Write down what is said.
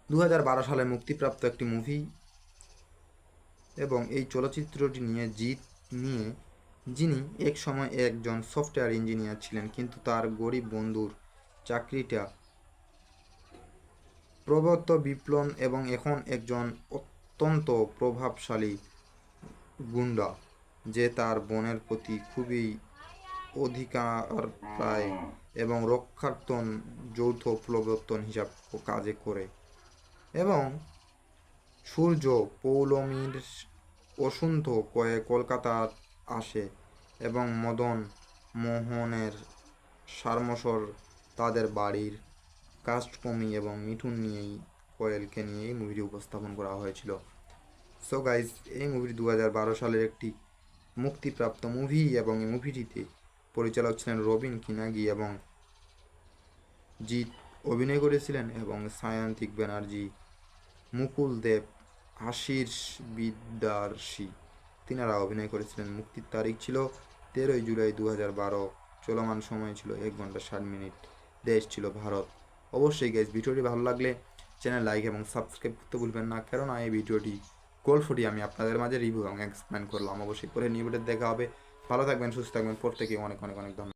2012 সালে মুক্তিপ্রাপ্ত একটি মুভি এবং এই চলচ্চিত্রটি নিয়ে যিনি এক সময় একজন সফটওয়্যার ইঞ্জিনিয়ার ছিলেন, কিন্তু তার গরিব বন্ধুর চাকরিটা প্রবর্ত বিপ্লব এবং এখন একজন অত্যন্ত প্রভাবশালী গুন্ডা যে তার বোনের প্রতি খুবই অধিকার প্রায় এবং রক্ষার্থন যৌথ প্রবর্তন হিসাব কাজে করে। এবং সূর্য পৌলমীর অসুন্ধ কলকাতার আসে এবং মদন মোহনের সারমশর তাদের বাড়ির কাস্টকমি এবং মিঠুন নিয়েই কোয়েলকে নিয়েই মুভিটি উপস্থাপন করা হয়েছিল। সো গাইজ, এই মুভিটি 2012 সালের একটি মুক্তিপ্রাপ্ত মুভি এবং এই মুভিটিতে পরিচালক ছিলেন রবিন কিনাগি এবং জিৎ অভিনয় করেছিলেন এবং সায়ন্তিক ব্যানার্জি, মুকুল দেব, আশিস বিদ্যার্ষী তিনারা অভিনয় করেছিলেন। মুক্তির তারিখ ছিল 13 জুলাই 2012। চলমান সময় ছিল 1 ঘন্টা 60 মিনিট। দেশ ছিল ভারত। অবশ্যই গাইজ, ভিডিওটি ভালো লাগলে চ্যানেল লাইক এবং সাবস্ক্রাইব করতে ভুলবেন না, কেননা এই গল্পটি আমি আপনাদের মাঝে রিভিউ এবং এক্সপ্লেন করলাম। অবশ্যই পরে নিউ ভিডিওতে দেখা হবে। ভালো থাকবেন, সুস্থ থাকবেন, প্রত্যেকে অনেক অনেক অনেক ধন্যবাদ।